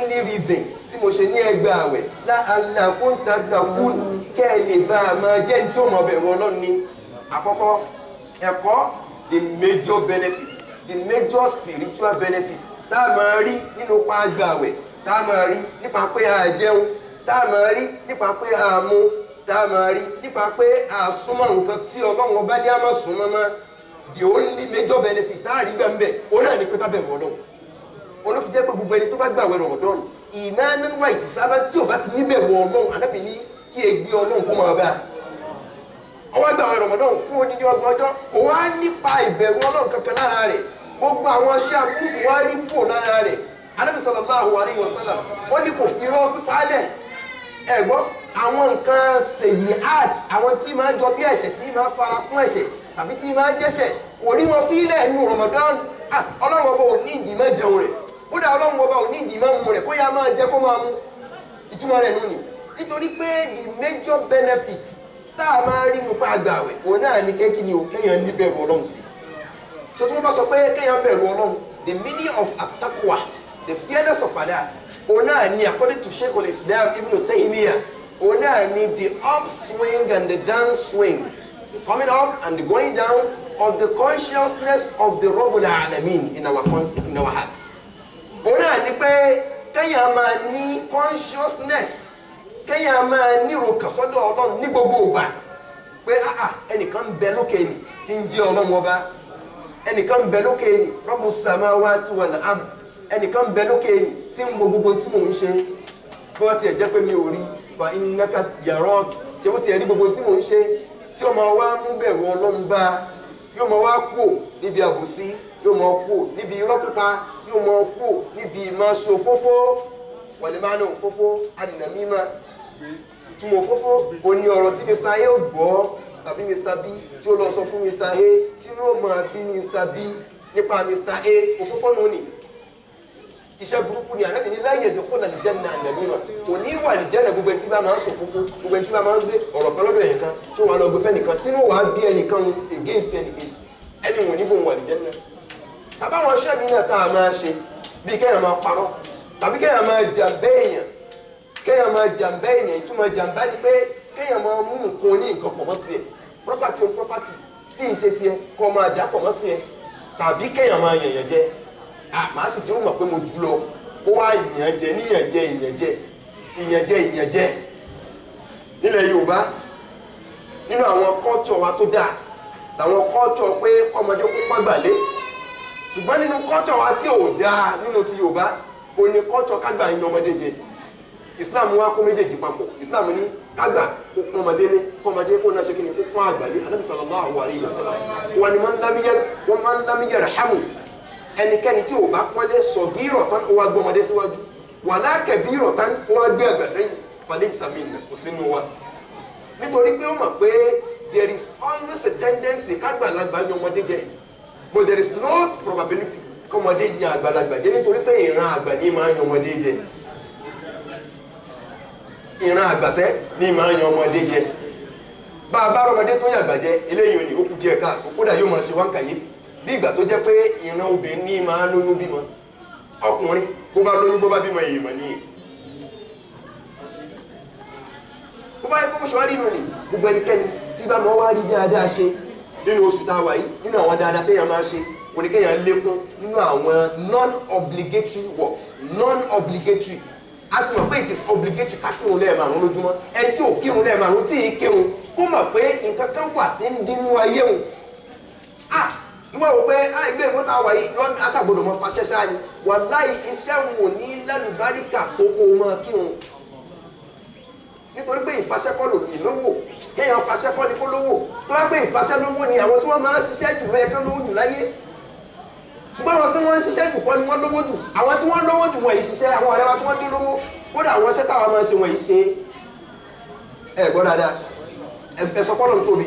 only reason tí mo ṣe ní ẹgbẹ́ àwẹ̀ la'allakum tattaqun kẹ́ ẹ lè bá a máa jẹ́ tí ó mọ̀ bẹ̀rù Ọlọ́run ní. Àkọ́kọ́ ẹ̀kọ́ the major benefit, the major spiritual benefit tá a máa rí nínú pa àgbà àwẹ̀, tá a máa rí nípa pé a jẹun, tá a máa rí nípa pé a mu, tá a máa rí nípa pé a súnmọ́ nǹkan tí Ọlọ́run ọba ní a máa súnmọ́ mọ́. The only major benefit tá a rí bẹ́ẹ̀ òun náà ni pé ká bẹ̀rù Ọlọ́run. Olófin jẹ́ pé gbogbo ẹni tó bá gbààwẹ̀ Ramadan ìmánan wà ìtìsábà tí ò bá ti ní bẹ̀rù Ọlọ́run Ànábì ní kí egbé Ọlọ́run kó máa bá ọwọ́ gbààwẹ̀ Ramadan fún odidi ọgbọ̀n ọjọ́ kò wá nípa ìbẹ̀rù Ọlọ́run kankan lára rẹ̀, gbogbo àwọn aṣẹ́ àbúrò wá rí pò lára rẹ̀. Ànábì sallallahu alaihi wasallam wọ́n ní kò fi rọ́ pípa lẹ̀ ẹ̀gbọ́n àwọn nǹkan ṣèyí art àwọn tí máa jọ bí ẹ̀ṣẹ̀ tí máa fara kún ẹ̀ṣẹ̀ tàbí tí máa jẹ́ṣẹ̀ kò rí wọn fílẹ̀ nínú Ramadan. Ọlọ́run ọba ò ní ìdí mẹ́jẹun rẹ̀, kódà Ọlọ́run ọba ò ní ìdí mẹ́mu rẹ̀ kó yá máa jẹ kó máa mú. Ìtumọ̀ rẹ̀ nù ní nítorí pé the major benefit tá a máa rí nípa àgbààwẹ̀ òun náà ni kéèkì o kéèyàn ní bẹ̀rù Ọlọ́run sí. So tí wọ́n bá sọ pé kéèyàn bẹ̀rù Ọlọ́run, the meaning of at-taqwa, the fearness of Allah, òun náà ni according to Sheikh al-Islam Ibn Taymiyyah, òun náà ni the upswing and the downswing, the coming up and the going down of the consciousness of the Rabbul Alamin in our hearts. Òun náà ni pé kéèyàn máa ní consciousness, kéèyàn máa ní ìròkàn sọ́dọ̀ Ọlọ́run ní gbogbo ìgbà pé ẹnìkan ń bẹ lókè ni tí ń jẹ́ Ọlọ́run ọba, ẹnìkan ń bẹ lókè ni Rabbus samawati wal ard, ẹnìkan ń bẹ lókè ni tí ń wo gbogbo tí mò ń ṣe bí wọ́n ti ẹ̀ jẹ́ pé mi ò rí fa innaka yarak tí wọ́n ti ẹ̀ rí gbogbo tí mò ń ṣe tí ó máa wá mú bẹ̀rù Ọlọ́run bá, yóò máa wá kú níbi àbòsí, yóò máa kú níbi irọ́ pípa, yóò máa kú níbi ìmọ̀ ṣòfófó wàlímánà òfófó ànàmímà. Túmọ̀ òfófó ò ní ọ̀rọ̀ tí Mr. A ò gbọ́ tàbí Mr. B tí ó lọ sọ fún Mr. A tí ó máa bí Mr. B nípa Mr. A, òfófó nù ní. Iṣẹ́ burúkú ni Ànábì ní la yadkhulu al-janna an-namima, kò ní wà ní jẹ́nà gbogbo ẹni tí bá máa ń ṣòfófó, gbogbo ẹni tí bá máa ń gbé ọ̀rọ̀ kan lọ́dọ̀ ẹ̀yìn kan tí wọ́n lọ gbé fẹ́ nìkan tí wọ́n wá bí ẹnìkan against ẹnìkejì, ẹni wò ní bò ń wà ní jẹ́nà. Àbáwọn iṣẹ́ mi náà tá a máa ṣe bí kéèyàn máa parọ́ tàbí kéèyàn máa jàǹbá èèyàn, kéèyàn máa jàǹbá èèyàn, ìtumọ̀ jàǹbá ni pé kéèyàn máa mú nǹkan ní nǹkan pọ̀ mọ́ tiẹ̀, property on property tí ì ṣe tiẹ̀ kọ́ máa dà pọ̀ mọ́ tiẹ̀, tàbí kéèyàn máa yẹ̀yàn jẹ. Màá sì jẹ́ ó mọ̀ pé mo jù lọ, ó wá ìyàn jẹ níyàn jẹ ìyàn jẹ ìyàn jẹ ìyàn jẹ. Nílẹ̀ Yorùbá nínú àwọn culture wa tó dáa làwọn culture pé kọ́mọdé kó pàgbàlé, ṣùgbọ́n nínú culture wa tí ò dáa nínú ti Yorùbá ò ní culture kágbà yan ọmọdé jẹ. Islam wá kó méjèèjì papọ̀. Islam ní kágbà kó pọ́n ọmọdé ní kọ́mọdé kó náà ṣe kí ni kó pọ́n àgbàlé. Ànábì sallallahu alaihi wasallam wà ní man lam yarhamu, ẹnikẹ́ni tí ò bá pọ́nlé sọ̀gírọ̀ tán ó wá gbé ọmọdé síwájú, wala kabirọ̀ tán ó wá gbé àgbà sẹ́yìn, falaysa minna, kò sínú wa. Nítorí pé ó mọ̀ pé there is always a tendency kágbàlagbà yan ọmọdé jẹ, but there is no probability kọ́mọdé yan àgbàlagbà jẹ, nítorí pé ìran àgbà ní máa yan ọmọdé jẹ, ìran àgbàsẹ́ ní máa yan ọmọdé jẹ. Bá a bá rọmọdé tó yàgbà jẹ eléyìí ò ní ó kú díẹ̀ ká kódà yóò máa ṣe wá kàyé bí ìgbà tó jẹ́ pé ìran obìnrin ní máa lóyún bímọ, ọkùnrin bó bá lóyún bó bá bímọ èèmọ̀ ní bó bá yẹ kó ṣọ́ nínú ni. Gbogbo ẹnikẹ́ni tí bá máa wá rí dáadáa ṣe nínú oṣù tá a wà yìí, nínú àwọn dáadáa téèyàn máa ṣe, kò ní kéèyàn lékún nínú àwọn non-obligatory works, non-obligatory. A ti mọ̀ pé it is obligatory ká kírun lẹ́ẹ̀márùn lójúmọ́, ẹni tí ò kírun lẹ́ẹ̀márùn tí ì kírun kó mọ̀ pé nǹkan kan wà tí ń dínú ayé òun. Ìwọ́n wò pé ilé ìwé tá a wà yìí lọ́dún aṣàgbọ́dọ̀ mọ́ fàṣẹ sáà ni, wàláhì iṣẹ́ wò ní lálùbáríkà tó kó o máa kírun. Nítorí pé ìfàṣẹ́kọ́ lò ní lówó, kéèyàn fàṣẹ́kọ́ ni kó lówó, tó wá pé ìfàṣẹ́ lówó ni àwọn tí wọ́n máa ń ṣiṣẹ́ jù lọ́yẹ kí lówó jù láyé. Ṣùgbọ́n àwọn tí wọ́n ń ṣiṣẹ́ jù kọ́ ni wọ́n lówó jù, àwọn tí wọ́n lówó jù wọ̀nyí ṣiṣẹ́, àwọn ọ̀rẹ́ wa tí wọ́n dín lówó, kódà àwọn iṣẹ́ táwọn máa ń ṣe wọ̀nyí ṣe. Ẹ gbọ́ dáadáa, ẹ sọ pọ́lọ̀ ń tóbi.